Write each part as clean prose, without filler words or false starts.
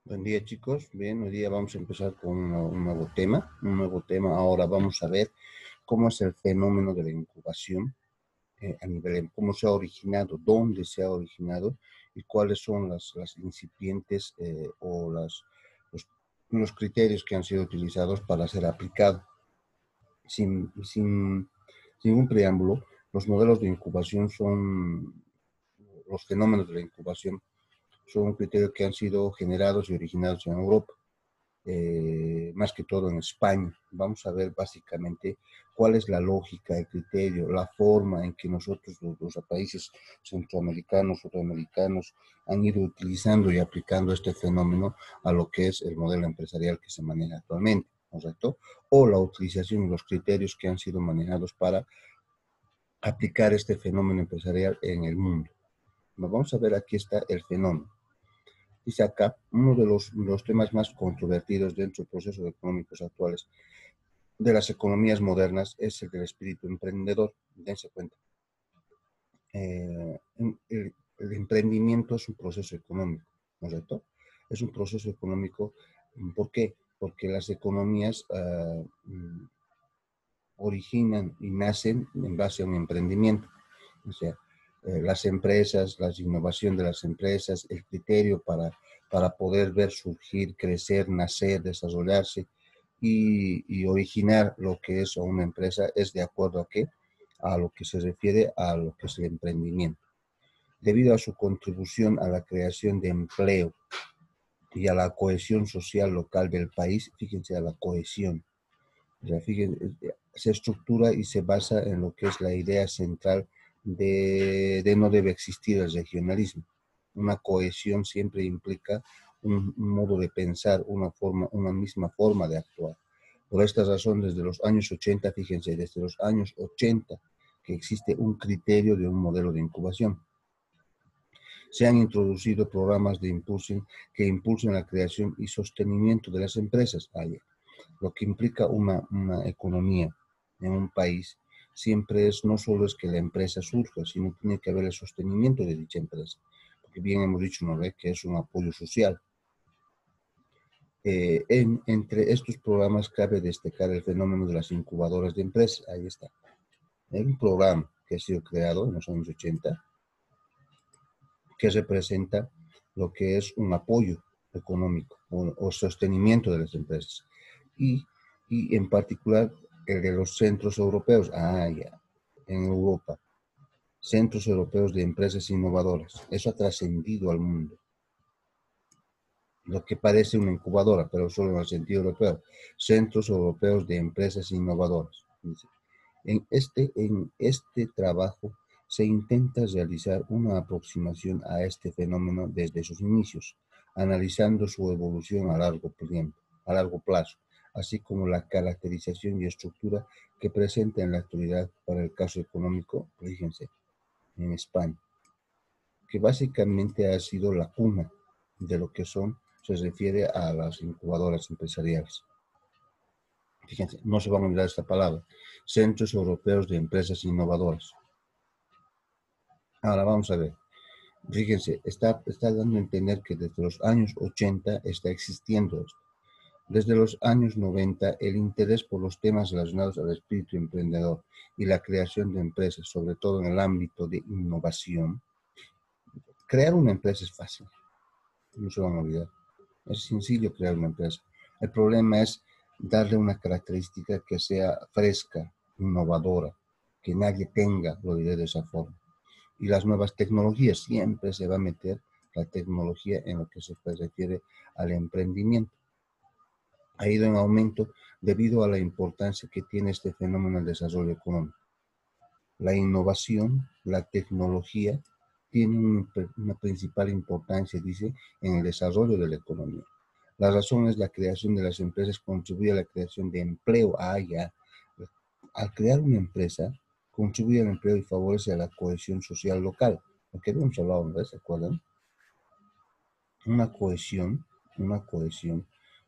Buen día, chicos. Bien, hoy día vamos a empezar con un nuevo tema. Un nuevo tema. Ahora vamos a ver cómo es el fenómeno de la incubación a nivel, cómo se ha originado, dónde se ha originado y cuáles son las incipientes o los, los criterios que han sido utilizados para ser aplicado. Sin un preámbulo, los modelos de incubación son, los fenómenos de la incubación son un criterio que han sido generados y originados en Europa. Más que todo en España. Vamos a ver básicamente cuál es la lógica, el criterio, la forma en que nosotros, los países centroamericanos, sudamericanos, han ido utilizando y aplicando este fenómeno a lo que es el modelo empresarial que se maneja actualmente, ¿correcto? O la utilización y los criterios que han sido manejados para aplicar este fenómeno empresarial en el mundo. Vamos a ver, aquí está el fenómeno. Dice acá, uno de los temas más controvertidos dentro de procesos económicos actuales de las economías modernas es el del espíritu emprendedor. Dense cuenta. El emprendimiento es un proceso económico, ¿no es cierto? Es un proceso económico. ¿Por qué? Porque las economías originan y nacen en base a un emprendimiento. O sea, las empresas, la innovación de las empresas, el criterio para poder ver surgir, crecer, nacer, desarrollarse y originar lo que es una empresa es de acuerdo a qué, a lo que se refiere a lo que es el emprendimiento. Debido a su contribución a la creación de empleo y a la cohesión social local del país, fíjense a la cohesión, o sea, fíjense, se estructura y se basa en lo que es la idea central de no debe existir el regionalismo. Una cohesión siempre implica un modo de pensar, una misma forma de actuar. Por esta razón, desde los años 80, fíjense, desde los años 80, que existe un criterio de un modelo de incubación. Se han introducido programas de impulso que impulsan la creación y sostenimiento de las empresas. Lo que implica una economía en un país siempre es, no solo es que la empresa surja, sino tiene que haber el sostenimiento de dicha empresa. Porque bien hemos dicho una vez que es un apoyo social. Entre estos programas cabe destacar el fenómeno de las incubadoras de empresas. Ahí está. Hay un programa que ha sido creado en los años 80 que representa lo que es un apoyo económico o sostenimiento de las empresas. Y, y en particular el de los centros europeos, ya, en Europa, centros europeos de empresas innovadoras. Eso ha trascendido al mundo. Lo que parece una incubadora, pero solo en el sentido europeo. Centros europeos de empresas innovadoras. En este trabajo se intenta realizar una aproximación a este fenómeno desde sus inicios, analizando su evolución a largo plazo, así como la caracterización y estructura que presenta en la actualidad para el caso económico, fíjense, en España, que básicamente ha sido la cuna de lo que se refiere a las incubadoras empresariales. Fíjense, no se van a olvidar esta palabra, Centros Europeos de Empresas Innovadoras. Ahora vamos a ver. Fíjense, está dando a entender que desde los años 80 está existiendo esto. Desde los años 90, el interés por los temas relacionados al espíritu emprendedor y la creación de empresas, sobre todo en el ámbito de innovación. Crear una empresa es fácil, no se van a olvidar. Es sencillo crear una empresa. El problema es darle una característica que sea fresca, innovadora, que nadie tenga, lo diré de esa forma. Y las nuevas tecnologías, siempre se va a meter la tecnología en lo que se refiere al emprendimiento. Ha ido en aumento debido a la importancia que tiene este fenómeno en el desarrollo económico. La innovación, la tecnología, tienen una principal importancia, dice, en el desarrollo de la economía. La razón es la creación de las empresas contribuye a la creación de empleo. Ya. Al crear una empresa, contribuye al empleo y favorece a la cohesión social local. Lo que habíamos hablado, ¿no? ¿Se acuerdan? Una cohesión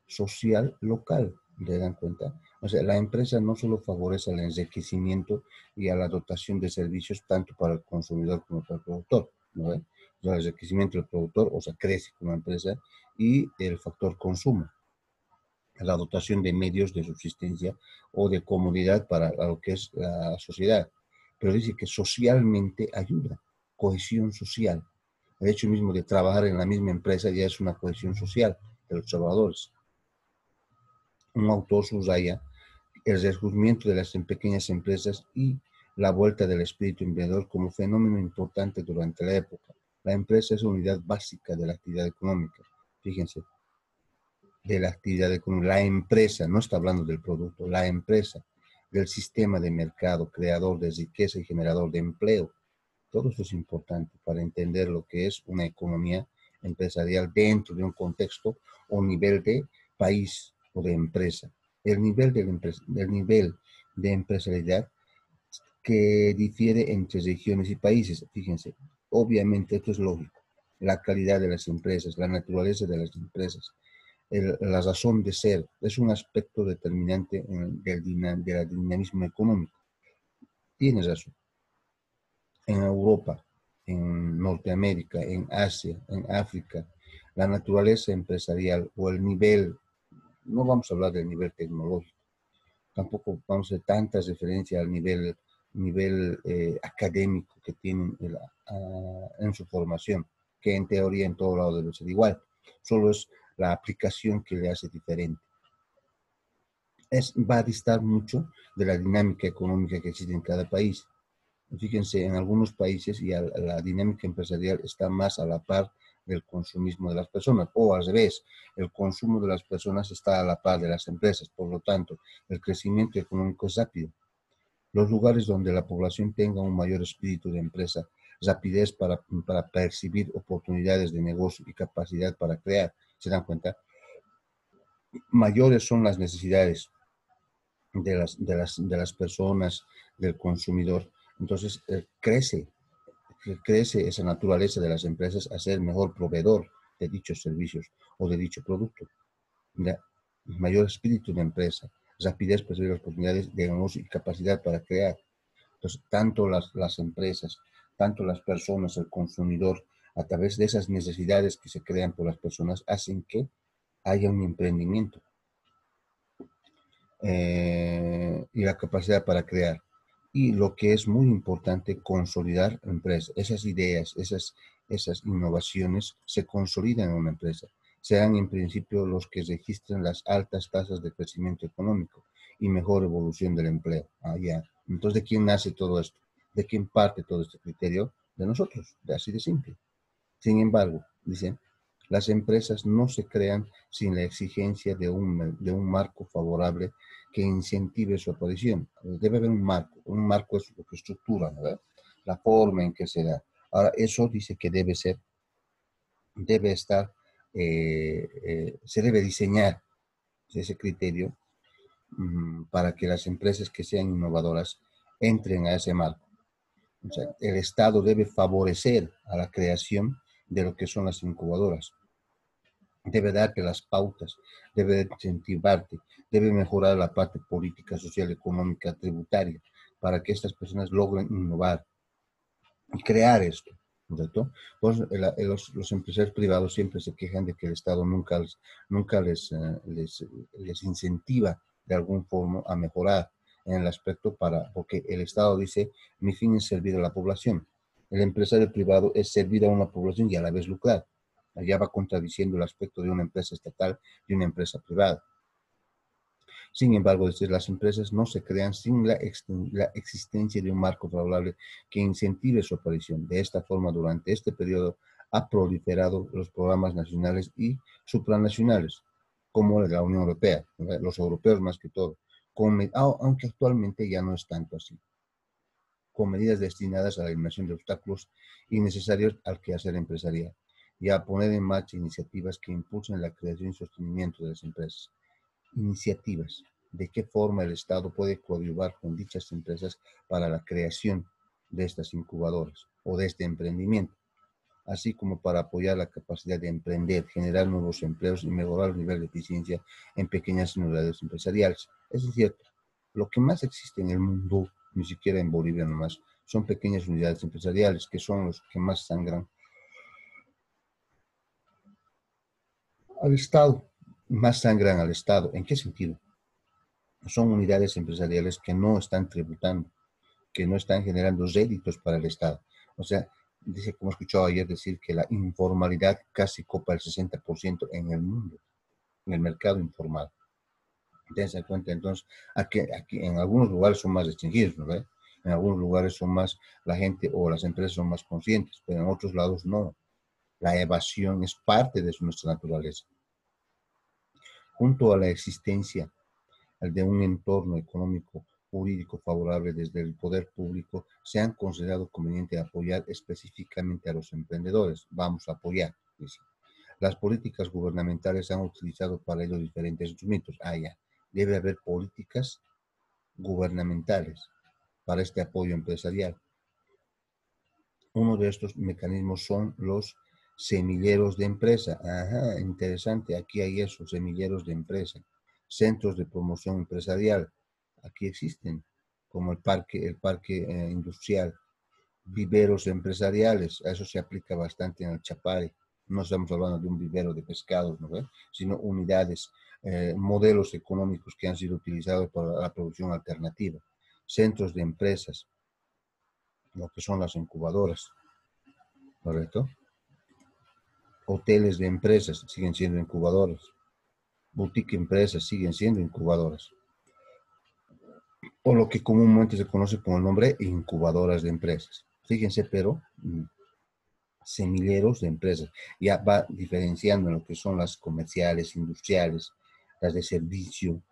social local, ¿te dan cuenta? O sea, la empresa no solo favorece el enriquecimiento y a la dotación de servicios tanto para el consumidor como para el productor, ¿no? o sea, el enriquecimiento del productor, o sea, crece como empresa, y el factor consumo, la dotación de medios de subsistencia o de comodidad para lo que es la sociedad. Pero dice que socialmente ayuda, cohesión social. El hecho mismo de trabajar en la misma empresa ya es una cohesión social de los trabajadores. Un autor subraya el resurgimiento de las pequeñas empresas y la vuelta del espíritu emprendedor como fenómeno importante durante la época. La empresa es una unidad básica de la actividad económica. Fíjense, de la actividad económica. La empresa, no está hablando del producto, la empresa, del sistema de mercado, creador de riqueza y generador de empleo. Todo eso es importante para entender lo que es una economía empresarial dentro de un contexto o nivel de país o de empresa. El nivel de empresarialidad que difiere entre regiones y países. Fíjense, obviamente esto es lógico. La calidad de las empresas, la naturaleza de las empresas, la razón de ser, es un aspecto determinante del dinamismo económico. Tienes razón. En Europa, en Norteamérica, en Asia, en África, la naturaleza empresarial o el nivel, no vamos a hablar del nivel tecnológico, tampoco vamos a hacer tantas referencias al nivel académico que tienen en su formación, que en teoría en todo lado debe ser igual, solo es la aplicación que le hace diferente. Va a distar mucho de la dinámica económica que existe en cada país. Fíjense, en algunos países la dinámica empresarial está más a la par del consumismo de las personas, o al revés, el consumo de las personas está a la par de las empresas, por lo tanto, el crecimiento económico es rápido. Los lugares donde la población tenga un mayor espíritu de empresa, rapidez para percibir oportunidades de negocio y capacidad para crear, ¿se dan cuenta? Mayores son las necesidades de las personas, del consumidor. Entonces, crece esa naturaleza de las empresas a ser mejor proveedor de dichos servicios o de dicho producto. Mayor espíritu de empresa, rapidez para las oportunidades de negocio y capacidad para crear. Entonces, tanto las empresas, tanto las personas, el consumidor, a través de esas necesidades que se crean por las personas, hacen que haya un emprendimiento y la capacidad para crear. Y lo que es muy importante, consolidar la empresa. Esas ideas, esas innovaciones se consolidan en una empresa. Sean en principio los que registran las altas tasas de crecimiento económico y mejor evolución del empleo. Ya. Entonces, ¿de quién nace todo esto? ¿De quién parte todo este criterio? De nosotros, así de simple. Sin embargo, dicen, las empresas no se crean sin la exigencia de un marco favorable que incentive su aparición. Debe haber un marco es lo que estructura, ¿verdad? La forma en que se da. Ahora, eso dice que debe estar, se debe diseñar ese criterio para que las empresas que sean innovadoras entren a ese marco. O sea, el Estado debe favorecer a la creación de lo que son las incubadoras. Debe darte las pautas, debe incentivarte, debe mejorar la parte política, social, económica, tributaria, para que estas personas logren innovar y crear esto. ¿Cierto? Pues los empresarios privados siempre se quejan de que el Estado nunca les incentiva de algún forma a mejorar en el aspecto porque el Estado dice, mi fin es servir a la población. El empresario privado es servir a una población y a la vez lucrar. Allá va contradiciendo el aspecto de una empresa estatal y una empresa privada. Sin embargo, las empresas no se crean sin la existencia de un marco favorable que incentive su aparición. De esta forma, durante este periodo ha proliferado los programas nacionales y supranacionales, como la Unión Europea, los europeos más que todo, aunque actualmente ya no es tanto así, con medidas destinadas a la eliminación de obstáculos innecesarios al quehacer empresarial y a poner en marcha iniciativas que impulsen la creación y sostenimiento de las empresas. Iniciativas. ¿De qué forma el Estado puede coadyuvar con dichas empresas para la creación de estas incubadoras o de este emprendimiento? Así como para apoyar la capacidad de emprender, generar nuevos empleos y mejorar el nivel de eficiencia en pequeñas unidades empresariales. Eso es cierto. Lo que más existe en el mundo, ni siquiera en Bolivia nomás, son pequeñas unidades empresariales, que son los que más sangran al Estado, más sangran al Estado. ¿En qué sentido? Son unidades empresariales que no están tributando, que no están generando réditos para el Estado. O sea, dice, como escuchado ayer decir, que la informalidad casi copa el 60% en el mundo, en el mercado informal. Dense cuenta, entonces, aquí en algunos lugares son más restringidos, ¿no ve? En algunos lugares son más, la gente o las empresas son más conscientes, pero en otros lados no. La evasión es parte de nuestra naturaleza. Junto a la existencia de un entorno económico jurídico favorable desde el poder público, se han considerado conveniente apoyar específicamente a los emprendedores. Vamos a apoyar, dice. Las políticas gubernamentales han utilizado para ello diferentes instrumentos. Ya. Debe haber políticas gubernamentales para este apoyo empresarial. Uno de estos mecanismos son los semilleros de empresa. Ajá, interesante. Aquí hay esos semilleros de empresa. Centros de promoción empresarial. Aquí existen, como el parque industrial. Viveros empresariales. A eso se aplica bastante en el Chapare. No estamos hablando de un vivero de pescados, ¿no? Sino unidades, modelos económicos que han sido utilizados para la producción alternativa. Centros de empresas, lo que son las incubadoras, ¿correcto? Hoteles de empresas siguen siendo incubadoras. Boutique empresas siguen siendo incubadoras. O lo que comúnmente se conoce con el nombre incubadoras de empresas. Fíjense, pero semilleros de empresas. Ya va diferenciando en lo que son las comerciales, industriales, las de servicio,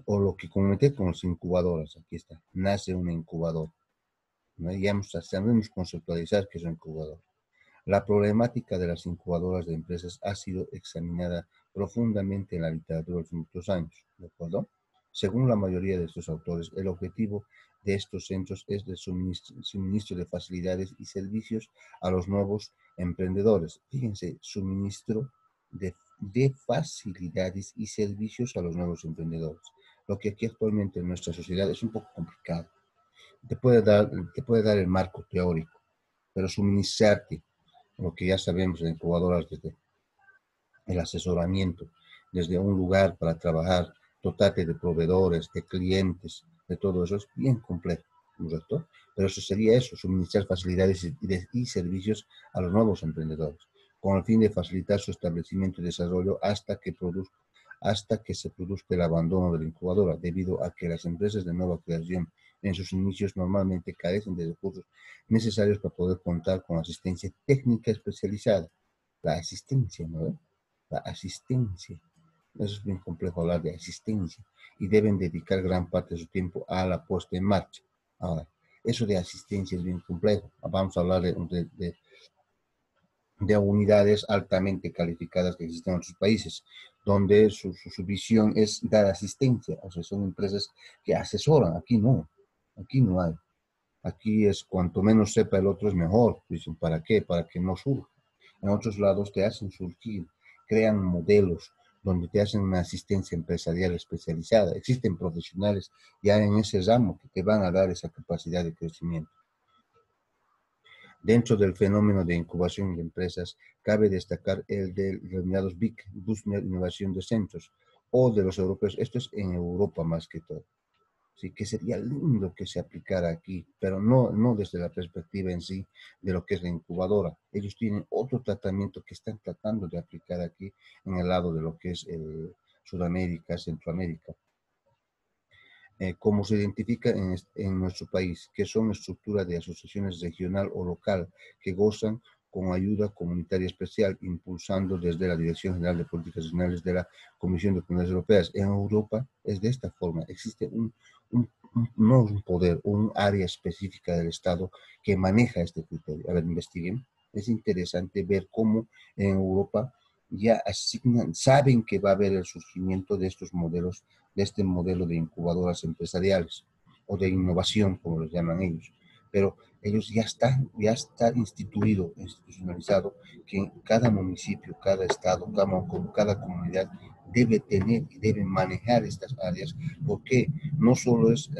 o lo que comúnmente con las incubadoras. Aquí está, nace una incubadora, ¿no? Ya sabemos conceptualizar que es un incubador. La problemática de las incubadoras de empresas ha sido examinada profundamente en la literatura de los últimos años, ¿de acuerdo? Según la mayoría de estos autores, el objetivo de estos centros es el suministro de facilidades y servicios a los nuevos emprendedores. Fíjense, suministro de facilidades y servicios a los nuevos emprendedores. Lo que aquí actualmente en nuestra sociedad es un poco complicado. Te puede dar el marco teórico, pero suministrarte lo que ya sabemos en incubadoras, desde el asesoramiento, desde un lugar para trabajar, dotarte de proveedores, de clientes, de todo eso, es bien complejo, ¿correcto? Pero eso sería eso, suministrar facilidades y servicios a los nuevos emprendedores, con el fin de facilitar su establecimiento y desarrollo hasta que se produzca el abandono de la incubadora, debido a que las empresas de nueva creación en sus inicios normalmente carecen de recursos necesarios para poder contar con asistencia técnica especializada. La asistencia, ¿no? La asistencia. Eso es bien complejo hablar de asistencia. Y deben dedicar gran parte de su tiempo a la puesta en marcha. Ahora, eso de asistencia es bien complejo. Vamos a hablar de unidades altamente calificadas que existen en otros países, donde su visión es dar asistencia. O sea, son empresas que asesoran. Aquí no hay. Aquí es cuanto menos sepa el otro es mejor. Dicen, ¿para qué? Para que no surja. En otros lados te hacen surgir, crean modelos donde te hacen una asistencia empresarial especializada. Existen profesionales ya en ese ramo que te van a dar esa capacidad de crecimiento. Dentro del fenómeno de incubación de empresas, cabe destacar el de los denominados BIC, Business Innovation de Centros, o de los europeos. Esto es en Europa más que todo. Sí, que sería lindo que se aplicara aquí, pero no desde la perspectiva en sí de lo que es la incubadora. Ellos tienen otro tratamiento que están tratando de aplicar aquí en el lado de lo que es Sudamérica, Centroamérica. Como se identifica en nuestro país, que son estructuras de asociaciones regional o local que gozan con ayuda comunitaria especial, impulsando desde la Dirección General de Políticas Regionales de la Comisión de Comunidades Europeas. En Europa es de esta forma, existe no un poder, un área específica del Estado que maneja este criterio. A ver, investiguen. Es interesante ver cómo en Europa ya asignan, saben que va a haber el surgimiento de estos modelos, de este modelo de incubadoras empresariales o de innovación, como los llaman ellos. Pero ellos ya está institucionalizado que en cada municipio, cada estado, cada comunidad debe tener y debe manejar estas áreas, porque no solo es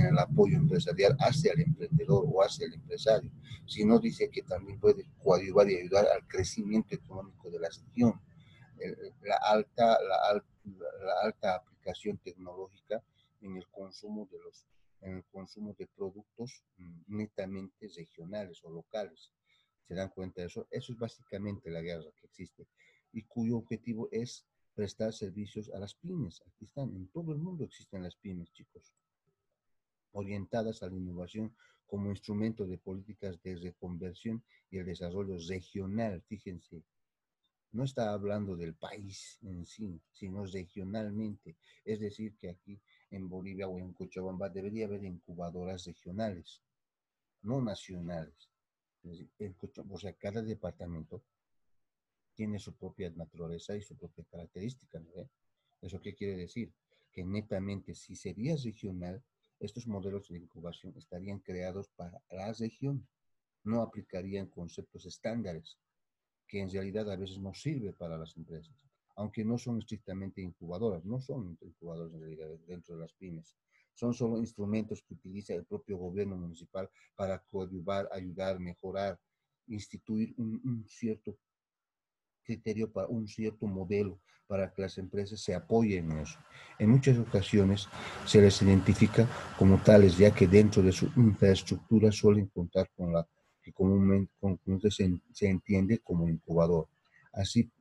el apoyo empresarial hacia el emprendedor o hacia el empresario, sino dice que también puede coadyuvar y ayudar al crecimiento económico de la región. la alta aplicación tecnológica en el consumo en el consumo de productos netamente regionales o locales. ¿Se dan cuenta de eso? Eso es básicamente la guerra que existe y cuyo objetivo es prestar servicios a las pymes. Aquí están, en todo el mundo existen las pymes, chicos, orientadas a la innovación como instrumento de políticas de reconversión y el desarrollo regional. Fíjense, no está hablando del país en sí, sino regionalmente. Es decir, que aquí en Bolivia o en Cochabamba debería haber incubadoras regionales, no nacionales. Es decir, o sea, cada departamento tiene su propia naturaleza y su propia característica, ¿no? ¿Eso qué quiere decir? Que netamente, si sería regional, estos modelos de incubación estarían creados para la región, no aplicarían conceptos estándares, que en realidad a veces no sirve para las empresas, aunque no son estrictamente incubadoras, no son incubadoras en realidad dentro de las pymes, son solo instrumentos que utiliza el propio gobierno municipal para coadyuvar, ayudar, mejorar, instituir un cierto criterio para un cierto modelo para que las empresas se apoyen en eso. En muchas ocasiones se les identifica como tales, ya que dentro de su infraestructura suelen contar con la que comúnmente se entiende como incubador. Así,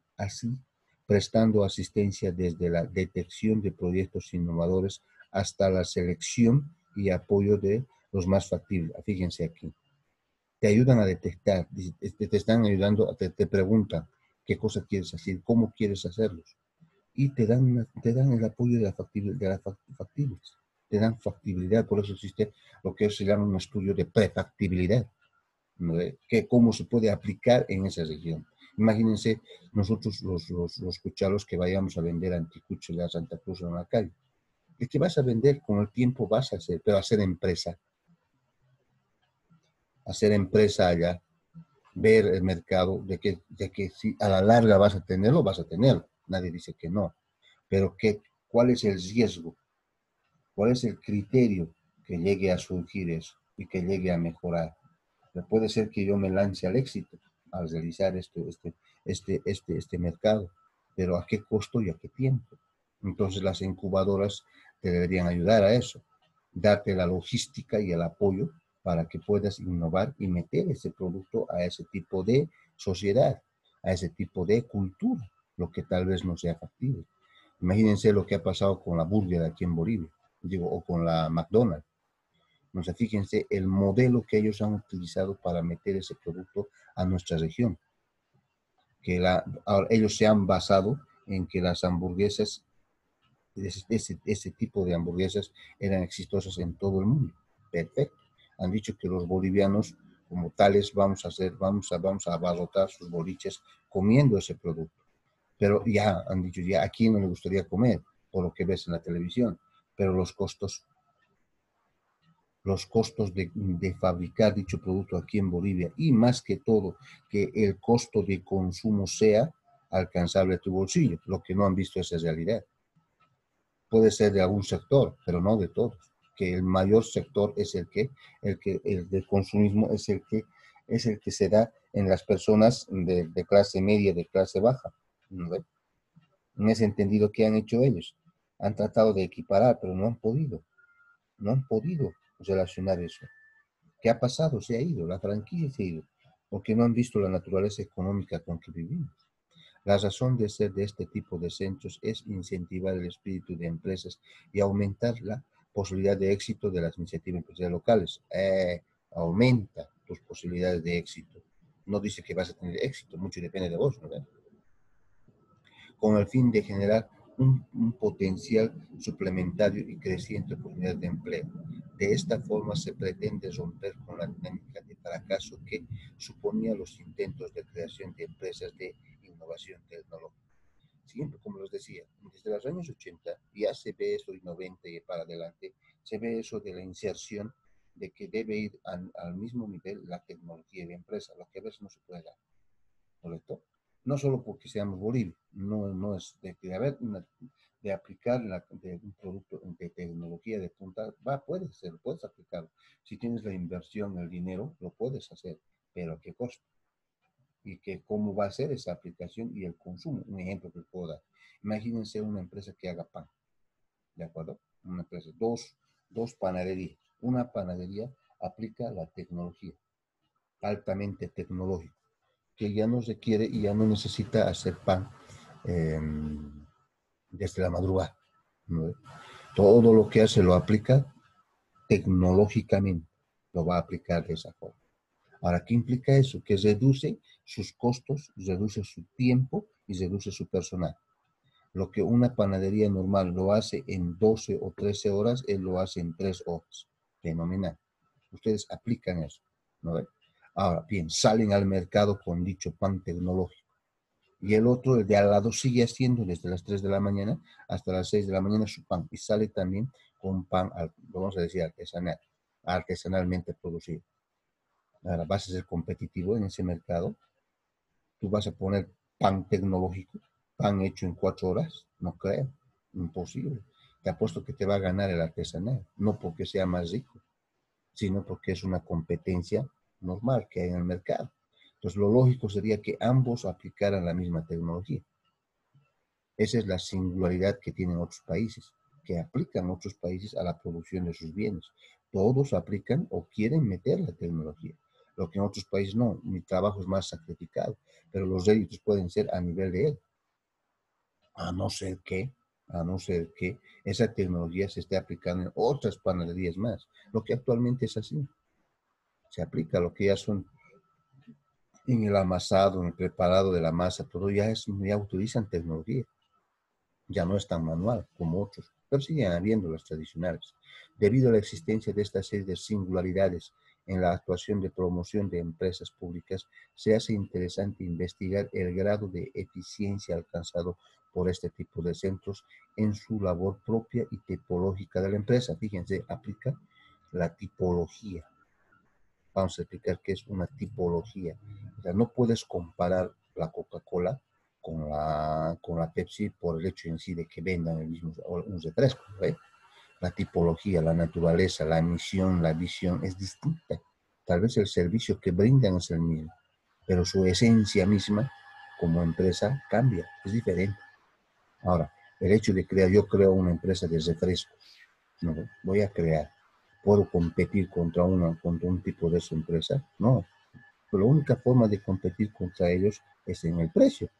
prestando asistencia desde la detección de proyectos innovadores hasta la selección y apoyo de los más factibles. Fíjense aquí, te ayudan a detectar, te están ayudando, te preguntan qué cosa quieres hacer, cómo quieres hacerlos. Y te dan el apoyo de las factibles, te dan factibilidad, por eso existe lo que se llama un estudio de prefactibilidad, ¿no? Que cómo se puede aplicar en esa región. Imagínense nosotros los cuchalos que vayamos a vender anticuchos de Santa Cruz en la calle. Es que vas a vender, con el tiempo vas a hacer, pero hacer empresa allá, ver el mercado, de que si a la larga vas a tenerlo. Nadie dice que no. Pero ¿cuál es el riesgo? ¿Cuál es el criterio que llegue a surgir eso y que llegue a mejorar? Puede ser que yo me lance al éxito al realizar este mercado, pero ¿a qué costo y a qué tiempo? Entonces las incubadoras te deberían ayudar a eso, darte la logística y el apoyo para que puedas innovar y meter ese producto a ese tipo de sociedad, a ese tipo de cultura, lo que tal vez no sea factible. Imagínense lo que ha pasado con la burger aquí en Bolivia, digo, o con la McDonald's. No sé, fíjense el modelo que ellos han utilizado para meter ese producto a nuestra región. Ahora, ellos se han basado en que las hamburguesas, ese tipo de hamburguesas eran exitosas en todo el mundo. Perfecto. Han dicho que los bolivianos, como tales, vamos a abarrotar sus boliches comiendo ese producto. Pero ya han dicho, ya aquí no le gustaría comer, por lo que ves en la televisión, pero los costos de fabricar dicho producto aquí en Bolivia y más que todo que el costo de consumo sea alcanzable a tu bolsillo, lo que no han visto esa realidad. Puede ser de algún sector, pero no de todos, que el mayor sector es el del consumismo es el que se da en las personas de clase media, de clase baja. ¿No? En ese entendido, ¿qué han hecho ellos? Han tratado de equiparar, pero no han podido relacionar eso. ¿Qué ha pasado? Se ha ido, la franquicia se ha ido, porque no han visto la naturaleza económica con que vivimos. La razón de ser de este tipo de centros es incentivar el espíritu de empresas y aumentar la posibilidad de éxito de las iniciativas empresariales locales. Aumenta tus posibilidades de éxito. No dice que vas a tener éxito, mucho depende de vos, ¿no? Con el fin de generar un potencial suplementario y creciente oportunidad de empleo. De esta forma se pretende romper con la dinámica de fracaso que suponía los intentos de creación de empresas de innovación tecnológica. Siempre, como les decía, desde los años 80 ya se ve eso y 90 y para adelante, se ve eso de la inserción de que debe ir al mismo nivel la tecnología y la empresa, lo que a veces no se puede dar. ¿Correcto? No solo porque seamos Bolivia, no es de haber de aplicar de un producto de tecnología de punta, puedes hacerlo, puedes aplicarlo. Si tienes la inversión, el dinero, lo puedes hacer, pero ¿a qué costo? y que cómo va a ser esa aplicación y el consumo. Un ejemplo que puedo dar. Imagínense una empresa que haga pan, ¿de acuerdo? Una empresa, dos panaderías. Una panadería aplica la tecnología, altamente tecnológica, que ya no requiere y ya no necesita hacer pan eh, desde la madrugada, ¿no? Todo lo que hace lo aplica tecnológicamente, lo va a aplicar de esa forma. Ahora, ¿qué implica eso? Que reduce sus costos, reduce su tiempo y reduce su personal. Lo que una panadería normal lo hace en 12 o 13 horas, él lo hace en 3 horas. Fenomenal. Ustedes aplican eso, ¿no ven? Ahora, bien, salen al mercado con dicho pan tecnológico. Y el otro, el de al lado, sigue haciendo desde las 3 de la mañana hasta las 6 de la mañana su pan. Y sale también con pan, vamos a decir, artesanal, artesanalmente producido. Ahora, vas a ser competitivo en ese mercado. Tú vas a poner pan tecnológico, pan hecho en 4 horas. No creo. Imposible. Te apuesto que te va a ganar el artesanal. No porque sea más rico, sino porque es una competencia normal que hay en el mercado. Entonces, lo lógico sería que ambos aplicaran la misma tecnología. Esa es la singularidad que tienen otros países, que aplican otros países a la producción de sus bienes. Todos aplican o quieren meter la tecnología. Lo que en otros países no, mi trabajo es más sacrificado, pero los réditos pueden ser a nivel de él. A no ser que, a no ser que esa tecnología se esté aplicando en otras panaderías más, lo que actualmente es así. Se aplica lo que ya son en el amasado, en el preparado de la masa, todo ya utilizan tecnología. Ya no es tan manual como otros, pero siguen habiendo las tradicionales. Debido a la existencia de esta serie de singularidades en la actuación de promoción de empresas públicas, se hace interesante investigar el grado de eficiencia alcanzado por este tipo de centros en su labor propia y tipológica de la empresa. Fíjense, aplica la tipología. Vamos a explicar qué es una tipología. O sea, no puedes comparar la Coca-Cola con la Pepsi por el hecho en sí de que vendan el mismo un refresco, ¿ve? La tipología, la naturaleza, la misión, la visión es distinta. Tal vez el servicio que brindan es el mismo, pero su esencia misma como empresa cambia, es diferente. Ahora, el hecho de crear, yo creo una empresa de refrescos, no, voy a crear, ¿puedo competir contra un tipo de esa empresa? No, pero la única forma de competir contra ellos es en el precio,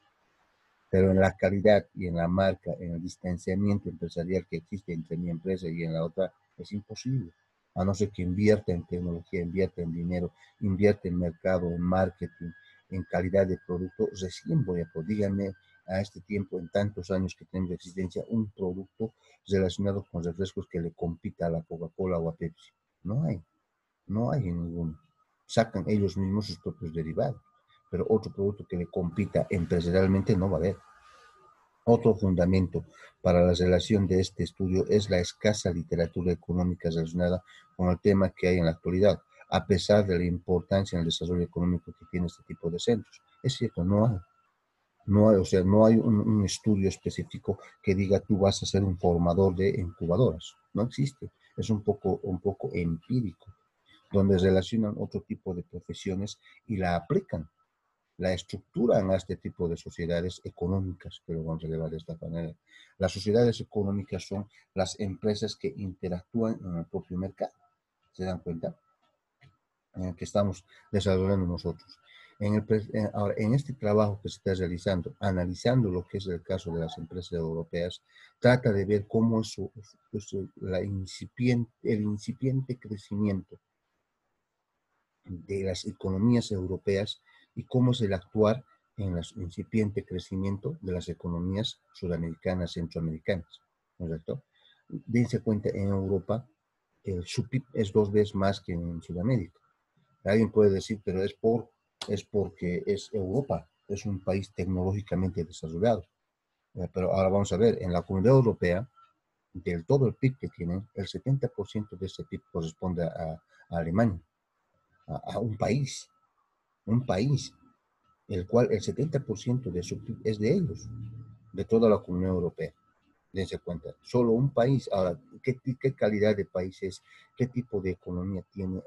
pero en la calidad y en la marca, en el distanciamiento empresarial que existe entre mi empresa y en la otra, es imposible. A no ser que invierta en tecnología, invierta en dinero, invierta en mercado, en marketing, en calidad de producto, recién voy a poder, díganme a este tiempo, en tantos años que tenemos de existencia, un producto relacionado con refrescos que le compita a la Coca-Cola o a Pepsi. No hay, no hay en ninguno. Sacan ellos mismos sus propios derivados, pero otro producto que le compita empresarialmente no va a haber. Otro fundamento para la relación de este estudio es la escasa literatura económica relacionada con el tema que hay en la actualidad, a pesar de la importancia en el desarrollo económico que tiene este tipo de centros. Es cierto, no hay, o sea, no hay un estudio específico que diga tú vas a ser un formador de incubadoras. No existe. Es un poco empírico, donde relacionan otro tipo de profesiones y la aplican, la estructuran a este tipo de sociedades económicas, que lo vamos a llevar de esta manera. Las sociedades económicas son las empresas que interactúan en el propio mercado. ¿Se dan cuenta? En el que estamos desarrollando nosotros. Ahora, en este trabajo que se está realizando, analizando lo que es el caso de las empresas europeas, trata de ver cómo es el incipiente crecimiento de las economías europeas y cómo es el actuar en el incipiente crecimiento de las economías sudamericanas, centroamericanas, ¿no es cierto? Dense cuenta, en Europa su PIB es 2 veces más que en Sudamérica. Alguien puede decir, pero es porque es Europa, es un país tecnológicamente desarrollado. Pero ahora vamos a ver, en la Comunidad Europea, del todo el PIB que tienen, el 70% de ese PIB corresponde a Alemania, a un país, el cual el 70% de su PIB es de ellos, de toda la Comunidad Europea. dense cuenta, solo un país. Ahora, ¿qué calidad de país es? ¿Qué tipo de economía tienen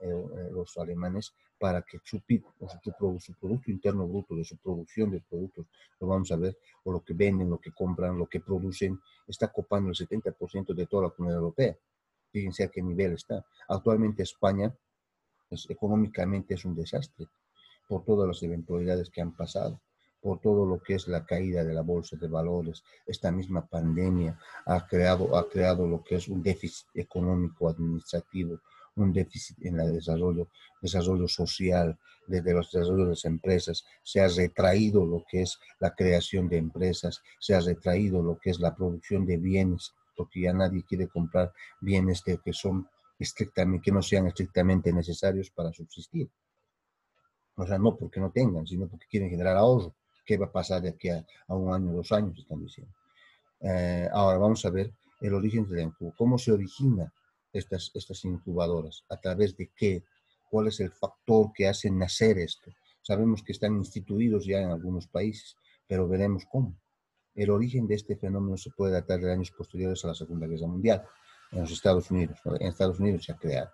los alemanes para que su PIB, o sea, su Producto Interno Bruto, de su producción de productos, lo vamos a ver, o lo que venden, lo que compran, lo que producen, está copando el 70% de toda la Comunidad Europea? Fíjense a qué nivel está. Actualmente España, pues, económicamente es un desastre por todas las eventualidades que han pasado, por todo lo que es la caída de la bolsa de valores. Esta misma pandemia ha creado lo que es un déficit económico administrativo, un déficit en el desarrollo social, desde los desarrollos de las empresas. Se ha retraído lo que es la creación de empresas, se ha retraído lo que es la producción de bienes, porque ya nadie quiere comprar bienes que no sean estrictamente necesarios para subsistir. O sea, no porque no tengan, sino porque quieren generar ahorro. ¿Qué va a pasar de aquí a un año, 2 años? Están diciendo. Ahora vamos a ver el origen de la incubación. ¿Cómo se origina estas incubadoras? ¿A través de qué? ¿Cuál es el factor que hace nacer esto? Sabemos que están instituidos ya en algunos países, pero veremos cómo. El origen de este fenómeno se puede datar de años posteriores a la Segunda Guerra Mundial, en los Estados Unidos. ¿No? En Estados Unidos se ha creado.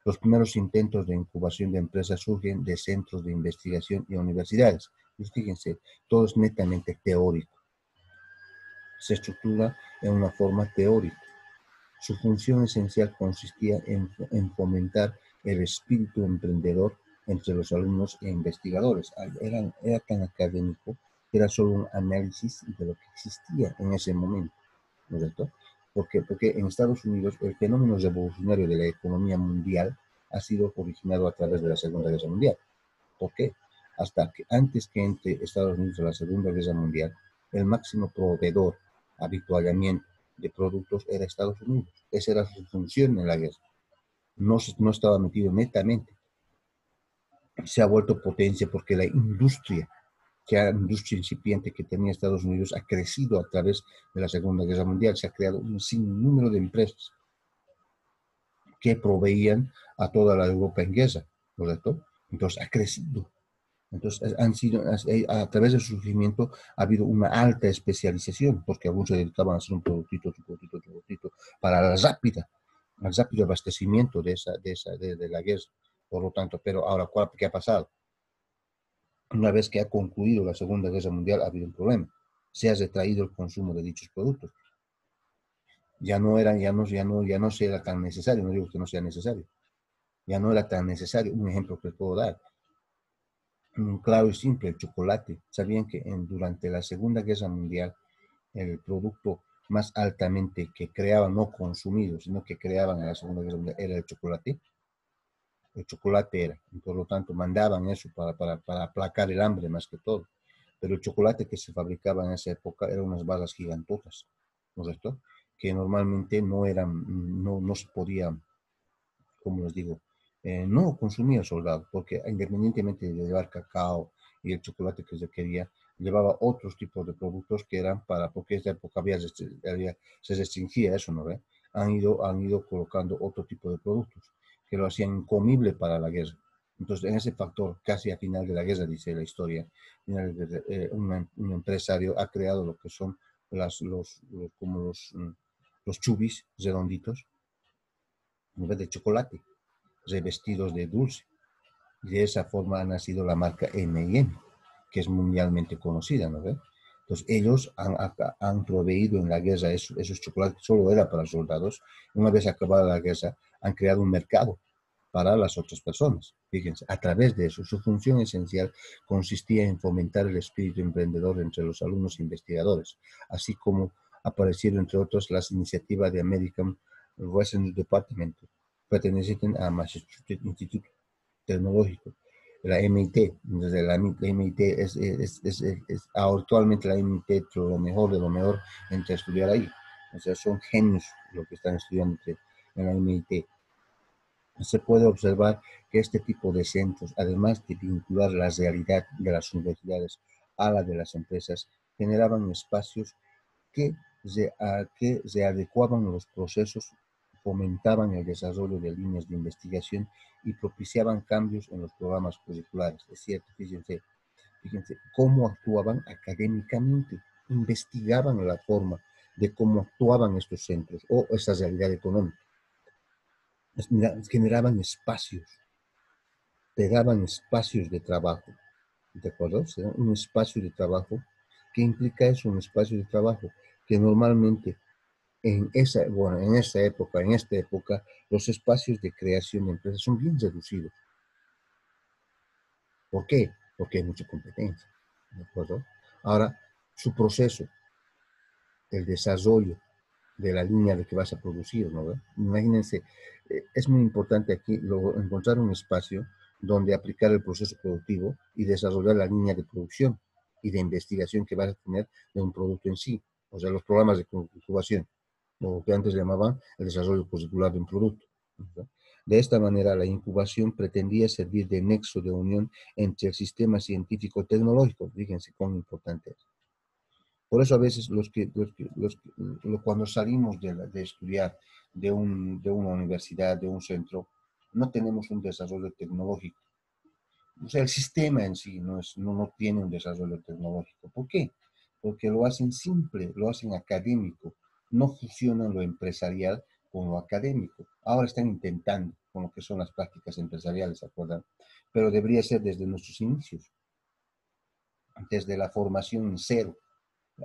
Los primeros intentos de incubación de empresas surgen de centros de investigación y universidades. Y fíjense, todo es netamente teórico. Se estructura en una forma teórica. Su función esencial consistía en fomentar el espíritu emprendedor entre los alumnos e investigadores. Era tan académico que era solo un análisis de lo que existía en ese momento, ¿no es cierto? Porque en Estados Unidos el fenómeno revolucionario de la economía mundial ha sido originado a través de la Segunda Guerra Mundial. ¿Por qué? Hasta que antes que entre Estados Unidos a la Segunda Guerra Mundial, el máximo proveedor, habituallamiento de productos era Estados Unidos. Esa era su función en la guerra. No estaba metido netamente. Se ha vuelto potencia porque industria incipiente que tenía Estados Unidos ha crecido a través de la Segunda Guerra Mundial. Se ha creado un sinnúmero de empresas que proveían a toda la Europa en guerra, ¿correcto? Entonces ha crecido. Entonces, a través del surgimiento ha habido una alta especialización, porque algunos se dedicaban a hacer un productito, para el rápido abastecimiento de la guerra. Por lo tanto, pero ahora, ¿qué ha pasado? Una vez que ha concluido la Segunda Guerra Mundial, ha habido un problema. Se ha retraído el consumo de dichos productos. Ya no era tan necesario, no digo que no sea necesario, ya no era tan necesario. Un ejemplo que les puedo dar, claro y simple, el chocolate. ¿Sabían que durante la Segunda Guerra Mundial el producto más altamente que creaban, no consumido, sino que creaban en la Segunda Guerra Mundial, era el chocolate? El chocolate era, y por lo tanto mandaban eso para aplacar el hambre más que todo. Pero el chocolate que se fabricaba en esa época eran unas barras gigantotas, ¿no es cierto? Que normalmente no se podía, como les digo, no consumía el soldado, porque independientemente de llevar cacao y el chocolate que se quería, llevaba otros tipos de productos que eran porque en esta época se restringía eso, ¿no ve? Han ido colocando otro tipo de productos que lo hacían incomible para la guerra. Entonces, en ese factor, casi a final de la guerra, dice la historia, un empresario ha creado lo que son como los chubis redonditos, en vez de chocolate, revestidos de dulce. Y de esa forma ha nacido la marca M&M, que es mundialmente conocida, ¿no ve? Entonces ellos han proveído en la guerra esos chocolates, solo era para soldados. Una vez acabada la guerra, han creado un mercado para las otras personas. Fíjense, a través de eso, su función esencial consistía en fomentar el espíritu emprendedor entre los alumnos e investigadores, así como aparecieron, entre otros, las iniciativas de American Research Department, pertenecientes a Massachusetts Institute Tecnológico, la MIT. Desde la MIT actualmente la MIT es lo mejor de lo mejor entre estudiar ahí. O sea, son genios lo que están estudiando en la MIT. Se puede observar que este tipo de centros, además de vincular la realidad de las universidades a la de las empresas, generaban espacios que se adecuaban a los procesos, fomentaban el desarrollo de líneas de investigación y propiciaban cambios en los programas curriculares. Es cierto, fíjense cómo actuaban académicamente, investigaban la forma de cómo actuaban estos centros o esa realidad económica. Generaban espacios, te daban espacios de trabajo, ¿de acuerdo? O sea, un espacio de trabajo. ¿Qué implica eso? Un espacio de trabajo que normalmente en esta época, los espacios de creación de empresas son bien reducidos. ¿Por qué? Porque hay mucha competencia, ¿de acuerdo? Ahora, su proceso, el desarrollo de la línea de que vas a producir, ¿no? Imagínense, es muy importante aquí encontrar un espacio donde aplicar el proceso productivo y desarrollar la línea de producción y de investigación que vas a tener de un producto en sí, o sea, los programas de incubación, o que antes llamaban el desarrollo curricular de un producto, ¿no? De esta manera, la incubación pretendía servir de nexo de unión entre el sistema científico-tecnológico. Fíjense cuán importante es. Por eso a veces cuando salimos de estudiar de una universidad, de un centro, no tenemos un desarrollo tecnológico. O sea, el sistema en sí no tiene un desarrollo tecnológico. ¿Por qué? Porque lo hacen simple, lo hacen académico. No fusionan lo empresarial con lo académico. Ahora están intentando con lo que son las prácticas empresariales, ¿se acuerdan? Pero debería ser desde nuestros inicios, desde la formación en cero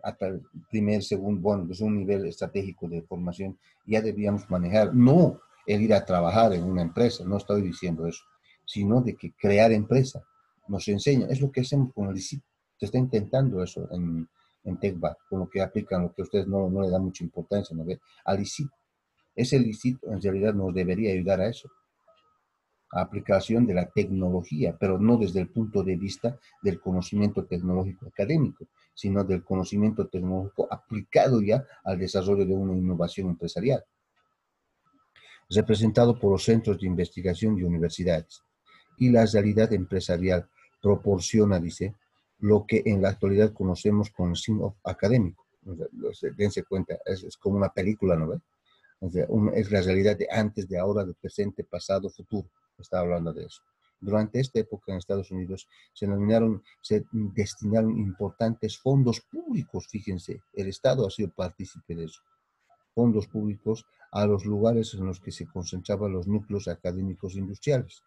hasta el primer, segundo, bueno, es un nivel estratégico de formación, ya debíamos manejar, no el ir a trabajar en una empresa, no estoy diciendo eso, sino de que crear empresa nos enseña, es lo que hacemos con el ICIT, se está intentando eso en TECVA, con lo que aplican, lo que ustedes no le dan mucha importancia, ¿no ve? Al ICIT, ese ICIT en realidad nos debería ayudar a eso, aplicación de la tecnología, pero no desde el punto de vista del conocimiento tecnológico académico, sino del conocimiento tecnológico aplicado ya al desarrollo de una innovación empresarial, representado por los centros de investigación y universidades. Y la realidad empresarial proporciona, dice, lo que en la actualidad conocemos como signo académico. O sea, dense cuenta, es como una película, ¿no ve? O sea, es la realidad de antes, de ahora, de presente, pasado, futuro. Está hablando de eso. Durante esta época en Estados Unidos se destinaron importantes fondos públicos, fíjense, el Estado ha sido partícipe de eso, fondos públicos a los lugares en los que se concentraban los núcleos académicos industriales.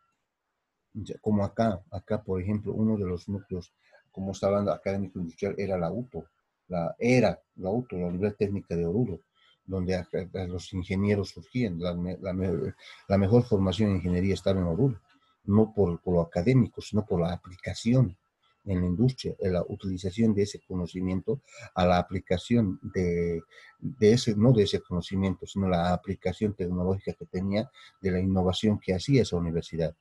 Como acá por ejemplo, uno de los núcleos, como está hablando académico industrial, era la UTO, la UTO, la Universidad Técnica de Oruro, donde los ingenieros surgían. La mejor formación en ingeniería estaba en Oruro, no por lo académico, sino por la aplicación en la industria, en la utilización de ese conocimiento a la aplicación no de ese conocimiento, sino la aplicación tecnológica que tenía de la innovación que hacía esa universidad.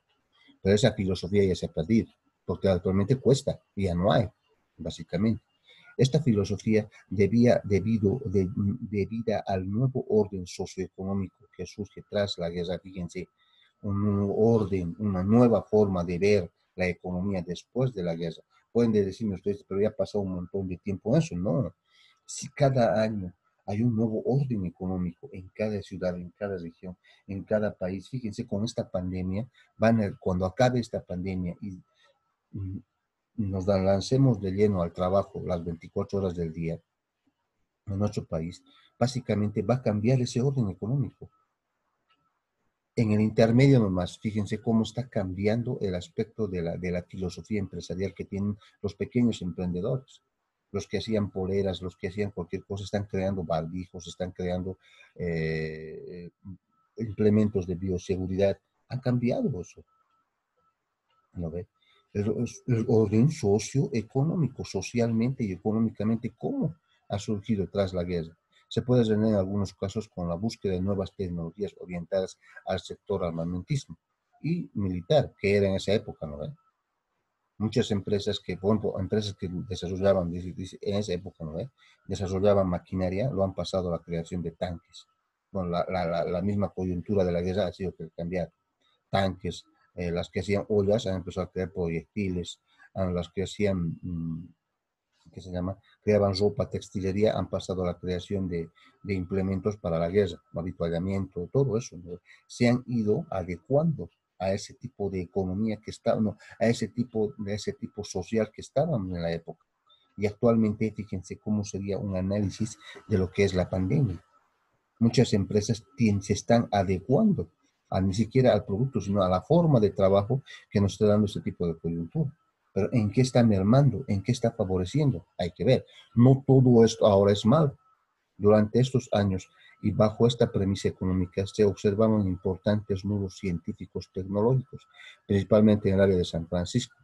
Pero esa filosofía ya se ha perdido, porque actualmente cuesta, y ya no hay, básicamente. Esta filosofía debida al nuevo orden socioeconómico que surge tras la guerra, fíjense, un nuevo orden, una nueva forma de ver la economía después de la guerra. Pueden decirme ustedes, pero ya ha pasado un montón de tiempo eso, ¿no? Si cada año hay un nuevo orden económico en cada ciudad, en cada región, en cada país. Fíjense, con esta pandemia, cuando acabe esta pandemia y nos lancemos de lleno al trabajo las 24 horas del día en nuestro país, básicamente va a cambiar ese orden económico. En el intermedio nomás, fíjense cómo está cambiando el aspecto de la filosofía empresarial que tienen los pequeños emprendedores. Los que hacían poleras, los que hacían cualquier cosa, están creando barbijos, están creando eh, implementos de bioseguridad. Han cambiado eso, ¿no ve? El orden socioeconómico, socialmente y económicamente, ¿cómo ha surgido tras la guerra? Se puede resolver en algunos casos con la búsqueda de nuevas tecnologías orientadas al sector armamentismo y militar, que era en esa época, ¿no ve? Muchas empresas por ejemplo, empresas que desarrollaban, en esa época, ¿no ve? Desarrollaban maquinaria, lo han pasado a la creación de tanques. Bueno, la misma coyuntura de la guerra ha sido que cambiar tanques, las que hacían ollas han empezado a crear proyectiles, las que hacían, ¿qué se llama? Creaban ropa, textilería, han pasado a la creación de implementos para la guerra, habituallamiento, todo eso, ¿no? Se han ido adecuando a ese tipo de economía que estaba, no, a ese tipo social que estaban en la época. Y actualmente, fíjense cómo sería un análisis de lo que es la pandemia. Muchas empresas se están adecuando ni siquiera al producto, sino a la forma de trabajo que nos está dando este tipo de coyuntura. Pero ¿en qué está mermando? ¿En qué está favoreciendo? Hay que ver. No todo esto ahora es malo. Durante estos años y bajo esta premisa económica se observaban importantes nudos científicos tecnológicos, principalmente en el área de San Francisco,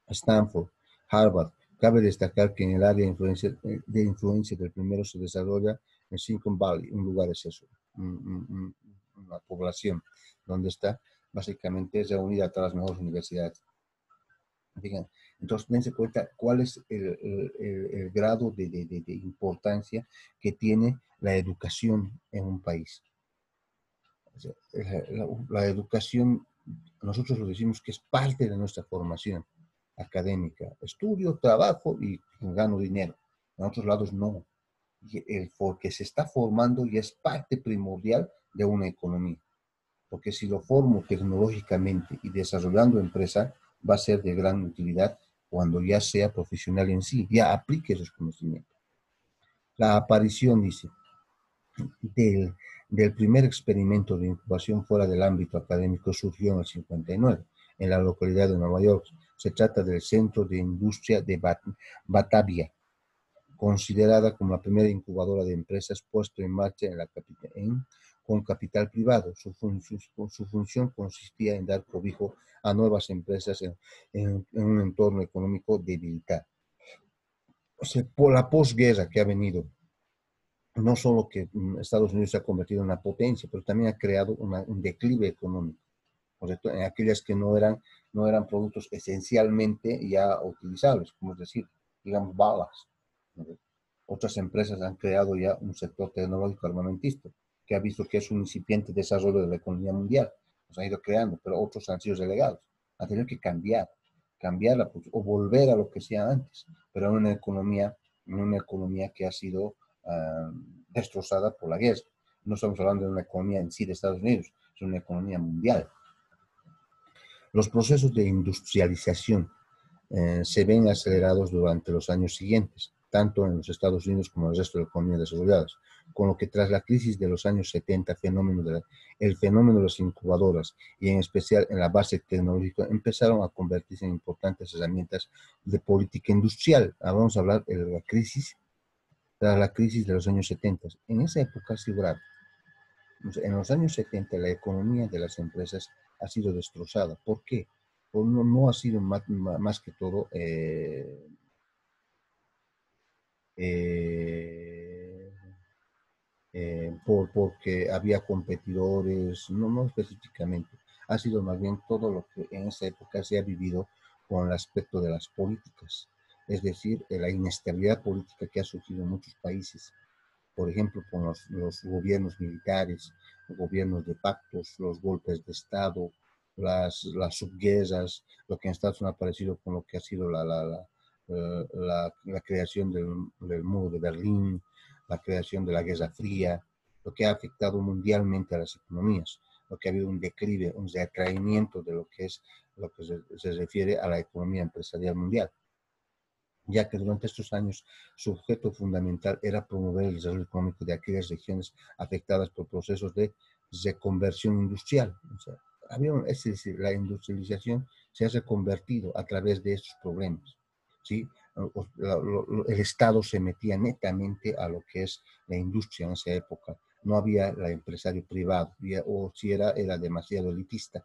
Stanford, Harvard. Cabe destacar que en el área de influencia del primero se desarrolla en Silicon Valley, un lugar es eso, una población donde está básicamente reunida todas las mejores universidades. Digan, entonces, dense cuenta cuál es el grado de importancia que tiene la educación en un país. O sea, la educación, nosotros lo decimos que es parte de nuestra formación académica. Estudio, trabajo y gano dinero. En otros lados no. Porque se está formando y es parte primordial de una economía. Porque si lo formo tecnológicamente y desarrollando empresa, va a ser de gran utilidad cuando ya sea profesional en sí, ya aplique esos conocimientos. La aparición, dice, del, del primer experimento de incubación fuera del ámbito académico surgió en el 59, en la localidad de Nueva York. Se trata del Centro de Industria de Batavia, considerada como la primera incubadora de empresas puesta en marcha en la con capital privado. Su función consistía en dar cobijo a nuevas empresas en un entorno económico debilitado. O sea, por la posguerra que ha venido, no solo que Estados Unidos se ha convertido en una potencia, pero también ha creado un declive económico. Por cierto, en aquellas que no eran productos esencialmente ya utilizables, como es decir, digamos, balas. ¿No? Otras empresas han creado ya un sector tecnológico armamentista, que ha visto que es un incipiente desarrollo de la economía mundial. Los han ido creando, pero otros han sido relegados. Han tenido que cambiarla o volver a lo que sea antes, pero en una economía que ha sido destrozada por la guerra. No estamos hablando de una economía en sí de Estados Unidos, es una economía mundial. Los procesos de industrialización se ven acelerados durante los años siguientes, tanto en los Estados Unidos como en el resto de las economías desarrolladas, con lo que tras la crisis de los años 70, el fenómeno de las incubadoras y en especial en la base tecnológica empezaron a convertirse en importantes herramientas de política industrial. Ahora vamos a hablar de la crisis, tras la crisis de los años 70. En esa época ha sido grave. En los años 70 la economía de las empresas ha sido destrozada. ¿Por qué? Pues no ha sido más que todo eh, porque había competidores, no específicamente. Ha sido más bien todo lo que en esa época se ha vivido con el aspecto de las políticas, es decir, la inestabilidad política que ha surgido en muchos países, por ejemplo, con los gobiernos militares, los gobiernos de pactos, los golpes de Estado, las subguerras, lo que en Estados Unidos ha aparecido con lo que ha sido la creación del muro de Berlín, la creación de la Guerra Fría, lo que ha afectado mundialmente a las economías, lo que ha habido un declive, un retraimiento de lo que es lo que se refiere a la economía empresarial mundial, ya que durante estos años su objeto fundamental era promover el desarrollo económico de aquellas regiones afectadas por procesos de reconversión industrial. O sea, es decir, la industrialización se ha reconvertido a través de estos problemas. ¿Sí? El Estado se metía netamente a lo que es la industria en esa época. No había el empresario privado, o si era demasiado elitista.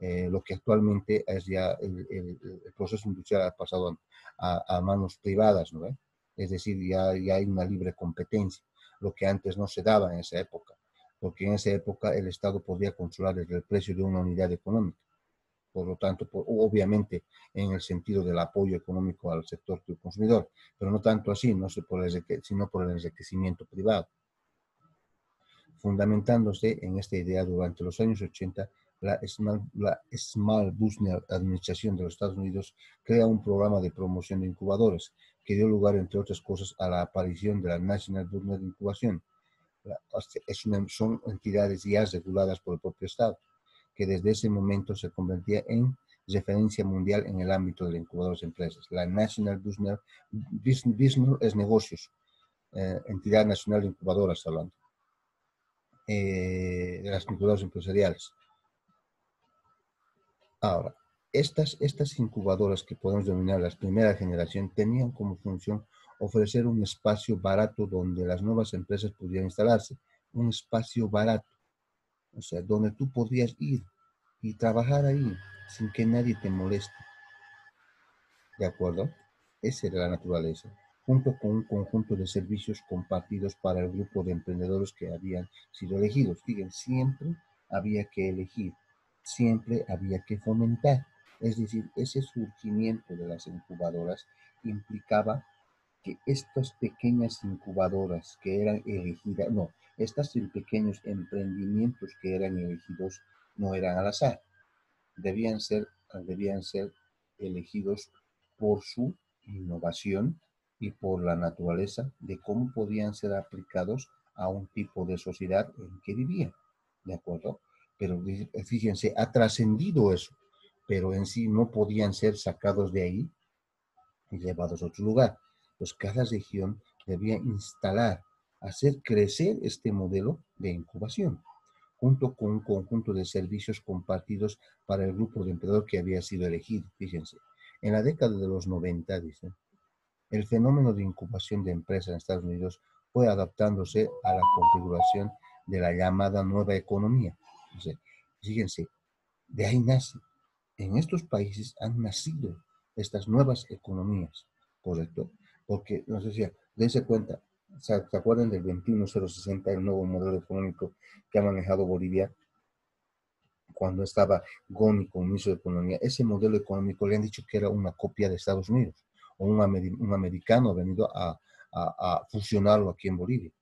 Lo que actualmente es ya el proceso industrial ha pasado a manos privadas, ¿no? Es decir, ya hay una libre competencia, lo que antes no se daba en esa época, porque en esa época el Estado podía controlar el precio de una unidad económica. Por lo tanto, obviamente en el sentido del apoyo económico al sector consumidor, pero no tanto así, sino por el enriquecimiento privado. Fundamentándose en esta idea durante los años 80, la Small Business Administration de los Estados Unidos crea un programa de promoción de incubadoras que dio lugar, entre otras cosas, a la aparición de la National Business Incubation. Son entidades ya reguladas por el propio Estado, que desde ese momento se convertía en referencia mundial en el ámbito de la incubadora de empresas. La National Business Negocios, entidad nacional de incubadoras hablando, de las incubadoras empresariales. Ahora, estas incubadoras que podemos denominar las primera generación tenían como función ofrecer un espacio barato donde las nuevas empresas pudieran instalarse, un espacio barato, o sea, donde tú podrías ir y trabajar ahí sin que nadie te moleste, ¿de acuerdo? Esa era la naturaleza, junto con un conjunto de servicios compartidos para el grupo de emprendedores que habían sido elegidos. Fíjense, siempre había que elegir, siempre había que fomentar. Es decir, ese surgimiento de las incubadoras implicaba que estas pequeñas incubadoras que eran elegidas, no, estos pequeños emprendimientos que eran elegidos no eran al azar, debían ser elegidos por su innovación y por la naturaleza de cómo podían ser aplicados a un tipo de sociedad en que vivían, ¿de acuerdo? Pero fíjense, ha trascendido eso, pero en sí no podían ser sacados de ahí y llevados a otro lugar. Pues cada región debía instalar, hacer crecer este modelo de incubación, junto con un conjunto de servicios compartidos para el grupo de emprendedor que había sido elegido. Fíjense, en la década de los 90, dicen, el fenómeno de incubación de empresas en Estados Unidos fue adaptándose a la configuración de la llamada nueva economía. O sea, fíjense, de ahí nace. En estos países han nacido estas nuevas economías, ¿correcto? Porque, no sé si, dense cuenta, ¿se acuerdan del 21060, el nuevo modelo económico que ha manejado Bolivia cuando estaba Goni como ministro de Economía? Ese modelo económico le han dicho que era una copia de Estados Unidos, o un americano ha venido a fusionarlo aquí en Bolivia.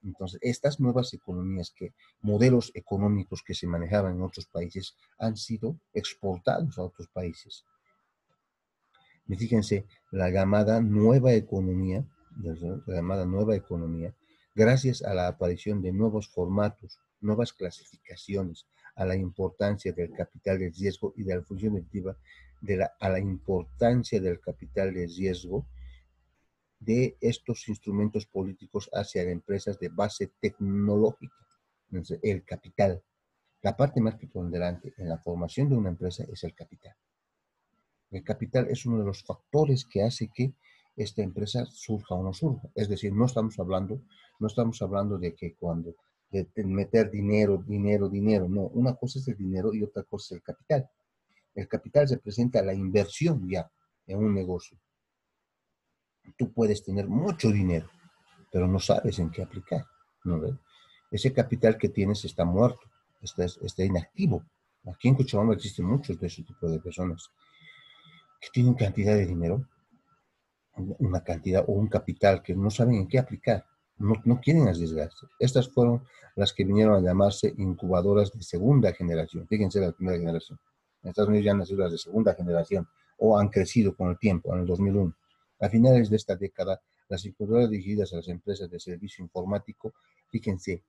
Entonces, estas nuevas economías, modelos económicos que se manejaban en otros países, han sido exportados a otros países. Y fíjense, la llamada nueva economía, gracias a la aparición de nuevos formatos, nuevas clasificaciones, a la importancia del capital de riesgo y de la función efectiva, a la importancia del capital de riesgo, de estos instrumentos políticos hacia empresas de base tecnológica. Entonces, el capital, la parte más preponderante en la formación de una empresa es el capital. El capital es uno de los factores que hace que esta empresa surja o no surja. Es decir, no estamos hablando de que de meter dinero, no. Una cosa es el dinero y otra cosa es el capital. El capital representa la inversión ya en un negocio. Tú puedes tener mucho dinero, pero no sabes en qué aplicar, ¿no ves? Ese capital que tienes está muerto, está inactivo. Aquí en Cochabamba existen muchos de ese tipo de personas que tienen cantidad de dinero, una cantidad o un capital que no saben en qué aplicar, no quieren arriesgarse. Estas fueron las que vinieron a llamarse incubadoras de segunda generación. Fíjense la primera generación. En Estados Unidos ya han nacido las de segunda generación o han crecido con el tiempo, en el 2001. A finales de esta década, las incubadoras dirigidas a las empresas de servicio informático, fíjense,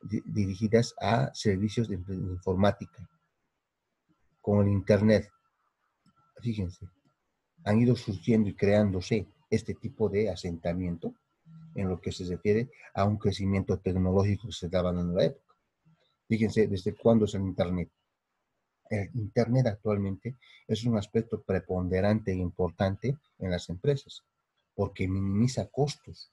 dirigidas a servicios de informática, con el Internet, fíjense, han ido surgiendo y creándose este tipo de asentamiento en lo que se refiere a un crecimiento tecnológico que se daba en la época. Fíjense, ¿desde cuándo es el Internet? El Internet actualmente es un aspecto preponderante e importante en las empresas, porque minimiza costos,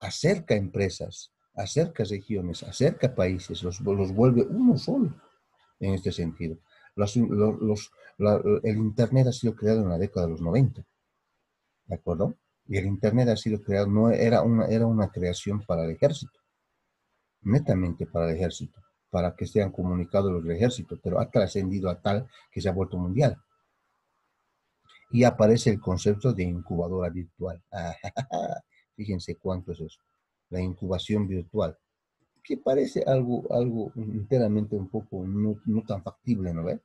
acerca empresas, acerca regiones, acerca países, los vuelve uno solo en este sentido. El Internet ha sido creado en la década de los 90, ¿de acuerdo? Y el Internet ha sido creado, no era una creación para el ejército, netamente para el ejército, para que sean comunicados los del ejército, pero ha trascendido a tal que se ha vuelto mundial. Y aparece el concepto de incubadora virtual. Fíjense cuánto es eso. La incubación virtual, que parece algo enteramente un poco no tan factible, ¿no ve?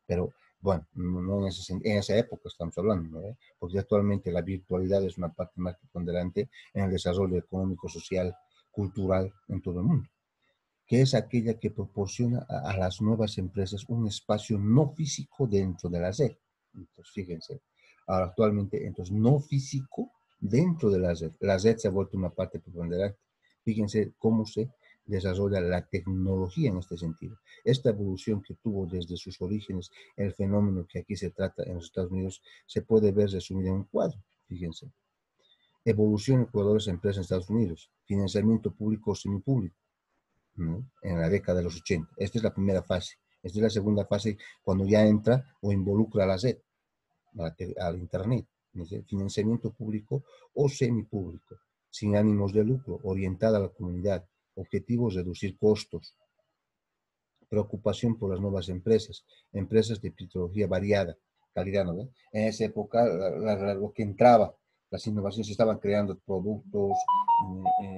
Pero bueno, no en esa época estamos hablando, ¿no? Porque actualmente la virtualidad es una parte más preponderante en el desarrollo económico, social, cultural en todo el mundo. que es aquella que proporciona a las nuevas empresas un espacio no físico dentro de la red. Entonces, fíjense, ahora actualmente, entonces, no físico dentro de la red. La red se ha vuelto una parte preponderante. Fíjense cómo se desarrolla la tecnología en este sentido. Esta evolución que tuvo desde sus orígenes, el fenómeno que aquí se trata en los Estados Unidos, se puede ver resumido en un cuadro. Fíjense. Evolución de jugadores de empresas en Estados Unidos. Financiamiento público o semipúblico, ¿no? En la década de los 80. Esta es la primera fase. Esta es la segunda fase cuando ya entra o involucra a la red, al Internet. Financiamiento público o semipúblico, sin ánimos de lucro, orientada a la comunidad. Objetivos: reducir costos. Preocupación por las nuevas empresas, empresas de tecnología variada, calidad, ¿no? En esa época, lo que entraba, las innovaciones, se estaban creando productos,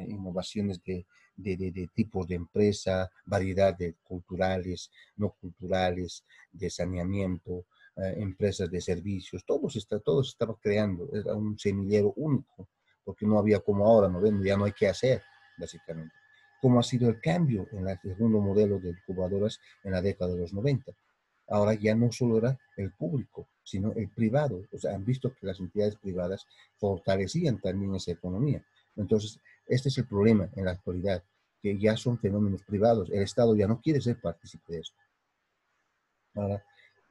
innovaciones de tipos de empresa, variedad de culturales, no culturales, de saneamiento, empresas de servicios, todo se estaba creando, era un semillero único, porque no había como ahora, ¿no ven? Ya no hay que hacer, básicamente. ¿Cómo ha sido el cambio en el segundo modelo de incubadoras en la década de los 90? Ahora ya no solo era el público, sino el privado. O sea, han visto que las entidades privadas fortalecían también esa economía. Entonces, este es el problema en la actualidad, que ya son fenómenos privados. El Estado ya no quiere ser partícipe de esto.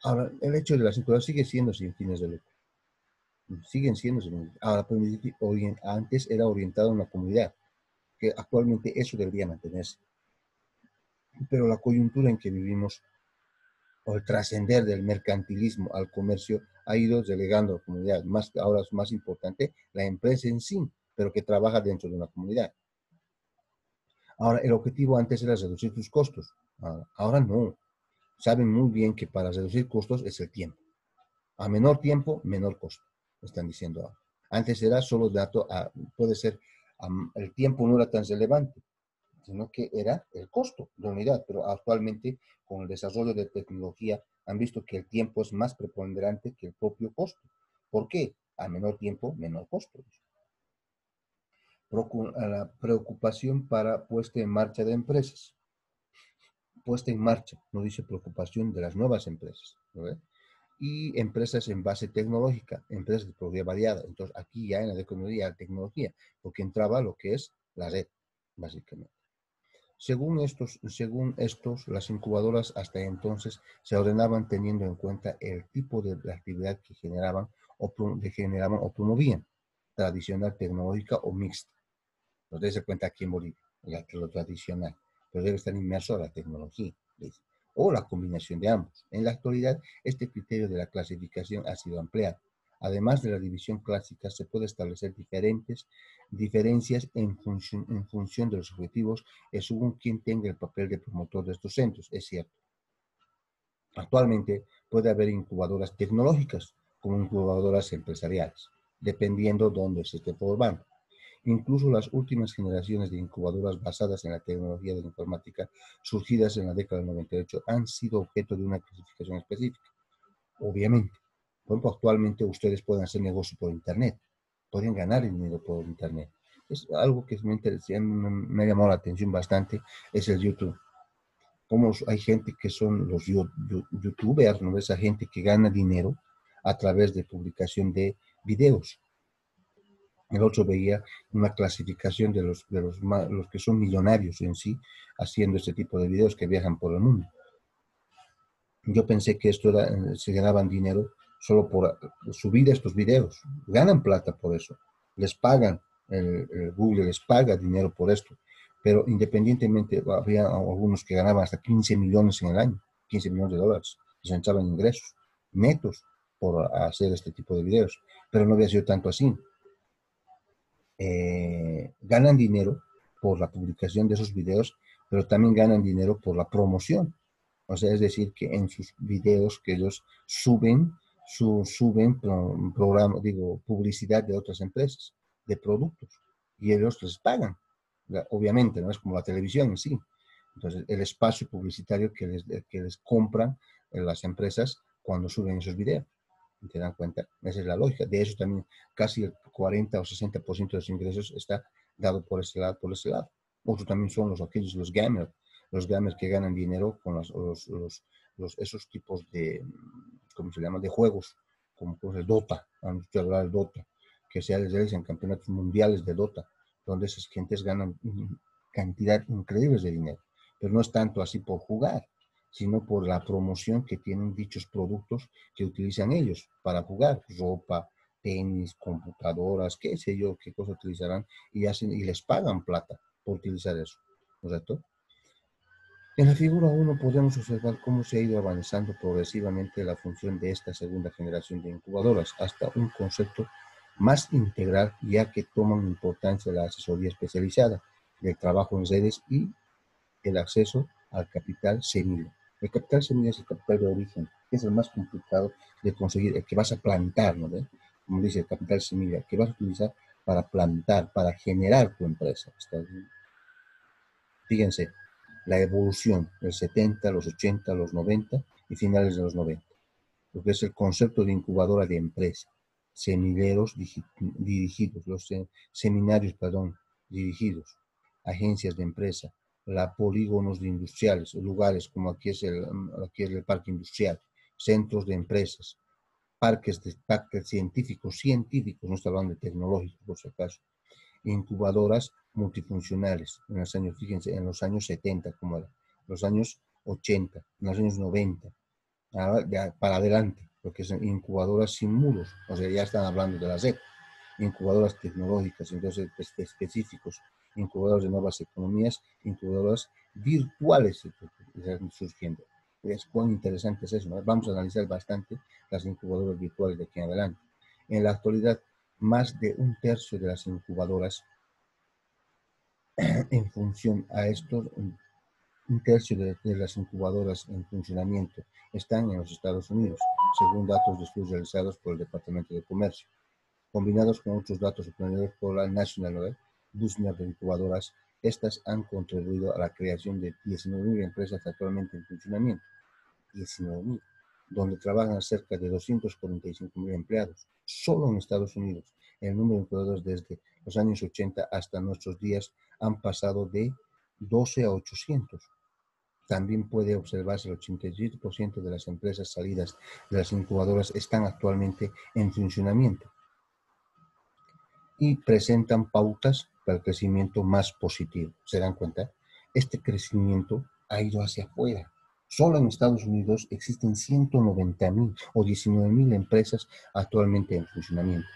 Ahora, el hecho de las incubadoras sigue siendo sin fines de lucro. Siguen siendo sin fines de lucro. Ahora, antes era orientado a una comunidad, que actualmente eso debería mantenerse. Pero la coyuntura en que vivimos, o el trascender del mercantilismo al comercio, ha ido relegando a la comunidad. Ahora es más importante la empresa en sí, pero que trabaja dentro de una comunidad. Ahora, el objetivo antes era reducir sus costos. Ahora no. Saben muy bien que para reducir costos es el tiempo. A menor tiempo, menor costo, están diciendo ahora. Antes era solo dato, puede ser, el tiempo no era tan relevante, sino que era el costo de la unidad. Pero actualmente, con el desarrollo de tecnología, han visto que el tiempo es más preponderante que el propio costo. ¿Por qué? A menor tiempo, menor costo. La preocupación para puesta en marcha de empresas. Puesta en marcha, no dice preocupación de las nuevas empresas, ¿no? Y empresas en base tecnológica, empresas de productividad variada. Entonces, aquí ya en la tecnología, porque entraba lo que es la red, básicamente. Según estos, las incubadoras hasta entonces se ordenaban teniendo en cuenta el tipo de actividad que generaban o promovían, tradicional, tecnológica o mixta. Nos debe cuenta aquí en Bolivia, ya que lo tradicional, pero debe estar inmerso a la tecnología, ¿ves? O la combinación de ambos. En la actualidad, este criterio de la clasificación ha sido ampliado. Además de la división clásica, se puede establecer diferencias en función de los objetivos según quien tenga el papel de promotor de estos centros. Es cierto. Actualmente puede haber incubadoras tecnológicas como incubadoras empresariales, dependiendo dónde se esté formando. Incluso las últimas generaciones de incubadoras basadas en la tecnología de la informática surgidas en la década del 98 han sido objeto de una clasificación específica. Obviamente, por ejemplo, actualmente ustedes pueden hacer negocio por Internet, pueden ganar dinero por Internet. Es algo que me ha llamado la atención bastante, es el YouTube. Como hay gente que son los youtubers, ¿no? Esa gente que gana dinero a través de publicación de videos. El otro veía una clasificación de los que son millonarios en sí, haciendo este tipo de videos que viajan por el mundo. Yo pensé que se ganaban dinero solo por subir estos videos. Ganan plata por eso. Les pagan, Google les paga dinero por esto. Pero independientemente, había algunos que ganaban hasta 15 millones en el año, 15 millones de dólares. Les entraban ingresos netos por hacer este tipo de videos. Pero no había sido tanto así. Ganan dinero por la publicación de esos videos, pero también ganan dinero por la promoción. O sea, es decir, que en sus videos que ellos suben publicidad de otras empresas, de productos, y ellos les pagan. Obviamente, no es como la televisión en sí. Entonces, el espacio publicitario que les compran las empresas cuando suben esos videos. ¿Te dan cuenta? Esa es la lógica. De eso también casi el 40 o 60% de los ingresos está dado por ese lado, por ese lado. Otros también son los gamers, los gamers que ganan dinero con esos tipos de, ¿cómo se llama?, de juegos, como el Dota, han escuchado hablar del Dota, que se realizan campeonatos mundiales de Dota, donde esas gentes ganan cantidad increíbles de dinero, pero no es tanto así por jugar, sino por la promoción que tienen dichos productos que utilizan ellos para jugar, ropa, tenis, computadoras, qué sé yo, qué cosa utilizarán, y les pagan plata por utilizar eso, ¿no es cierto? En la figura 1 podemos observar cómo se ha ido avanzando progresivamente la función de esta segunda generación de incubadoras hasta un concepto más integral, ya que toman importancia la asesoría especializada, el trabajo en redes y el acceso al capital semilla. El capital semilla es el capital de origen, que es el más complicado de conseguir, el que vas a plantar, ¿no? Como dice el capital semilla, que vas a utilizar para plantar, para generar tu empresa. Fíjense, la evolución del 70, los 80, los 90 y finales de los 90. Lo que es el concepto de incubadora de empresa, semilleros dirigidos, seminarios, perdón, dirigidos, agencias de empresa, polígonos de industriales, lugares como aquí es el parque industrial, centros de empresas, parques científicos, no está hablando de tecnológicos por si acaso, incubadoras multifuncionales en los años, fíjense, en los años 70, como era, los años 80, en los años 90, para adelante, lo que son incubadoras sin muros, o sea, ya están hablando de la SEP, incubadoras tecnológicas, entonces específicos, incubadoras de nuevas economías, incubadoras virtuales surgiendo. Es cuán interesante es eso, ¿no? Vamos a analizar bastante las incubadoras virtuales de aquí en adelante. En la actualidad, más de un tercio de las incubadoras en función a estos, un tercio de las incubadoras en funcionamiento están en los Estados Unidos, según datos de estudios realizados por el Departamento de Comercio, combinados con otros datos obtenidos por la National Business de Incubadoras. Estas han contribuido a la creación de 19.000 empresas actualmente en funcionamiento, 19.000, donde trabajan cerca de 245.000 empleados. Solo en Estados Unidos, el número de empleados desde los años 80 hasta nuestros días han pasado de 12 a 800. También puede observarse el 87% de las empresas salidas de las incubadoras están actualmente en funcionamiento y presentan pautas para el crecimiento más positivo. ¿Se dan cuenta? Este crecimiento ha ido hacia afuera. Solo en Estados Unidos existen 190.000 o 19.000 empresas actualmente en funcionamiento.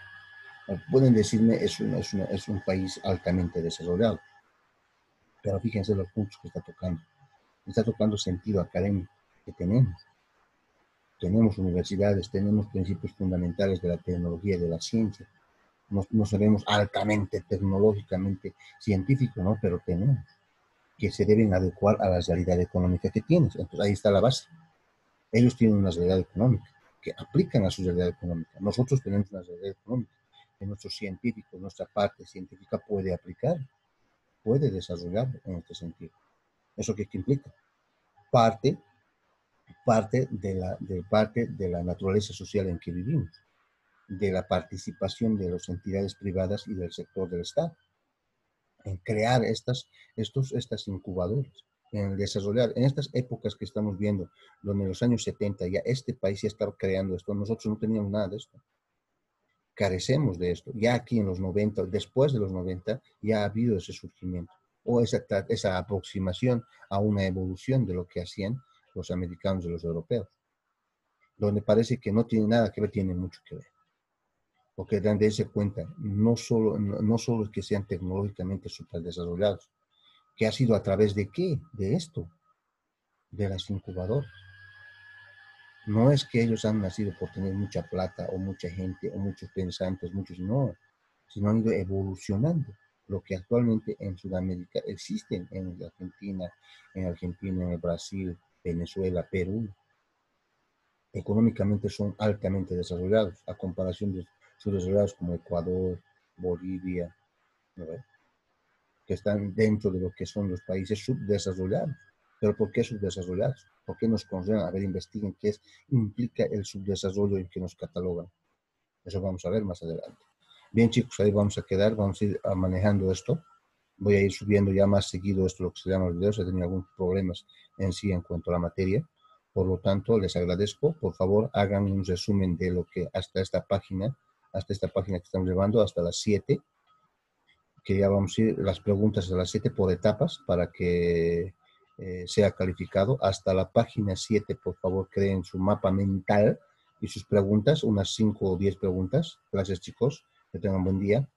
Pueden decirme, es un país altamente desarrollado, pero fíjense los puntos que está tocando sentido académico que tenemos. Tenemos universidades, tenemos principios fundamentales de la tecnología y de la ciencia. No sabemos altamente tecnológicamente científico, ¿no? Pero tenemos que se deben adecuar a la realidad económica que tienes. Entonces ahí está la base. Ellos tienen una realidad económica que aplican a su realidad económica. Nosotros tenemos una realidad económica que nuestros científicos, nuestra parte científica puede aplicar, puede desarrollar en este sentido. ¿Eso qué implica? Parte de la naturaleza social en que vivimos, de la participación de las entidades privadas y del sector del Estado, en crear estas incubadoras, en desarrollar, en estas épocas que estamos viendo, donde en los años 70 ya este país ya estaba creando esto, nosotros no teníamos nada de esto, carecemos de esto, ya aquí en los 90, después de los 90, ya ha habido ese surgimiento, o esa aproximación a una evolución de lo que hacían los americanos y los europeos, donde parece que no tiene nada que ver, tiene mucho que ver. Porque dan de darse cuenta, no solo es que sean tecnológicamente súper desarrollados, que ha sido a través de qué, de esto, de las incubadoras. No es que ellos han nacido por tener mucha plata o mucha gente o muchos pensantes, no, sino han ido evolucionando. Lo que actualmente en Sudamérica existen en Argentina, en el Brasil, Venezuela, Perú, económicamente son altamente desarrollados a comparación de subdesarrollados como Ecuador, Bolivia, ¿no? Que están dentro de lo que son los países subdesarrollados. ¿Pero por qué subdesarrollados? ¿Por qué nos consideran? A ver, investiguen implica el subdesarrollo en que nos catalogan. Eso vamos a ver más adelante. Bien, chicos, ahí vamos a quedar, vamos a ir manejando esto. voy a ir subiendo ya más seguido esto, lo que se llama los videos. He tenido algunos problemas en sí en cuanto a la materia. Por lo tanto, les agradezco. Por favor, hagan un resumen de lo que hasta esta página que estamos llevando, hasta las 7, que ya vamos a ir las preguntas a las 7 por etapas para que sea calificado. Hasta la página 7, por favor, creen su mapa mental y sus preguntas, unas 5 o 10 preguntas. Gracias, chicos. Que tengan buen día.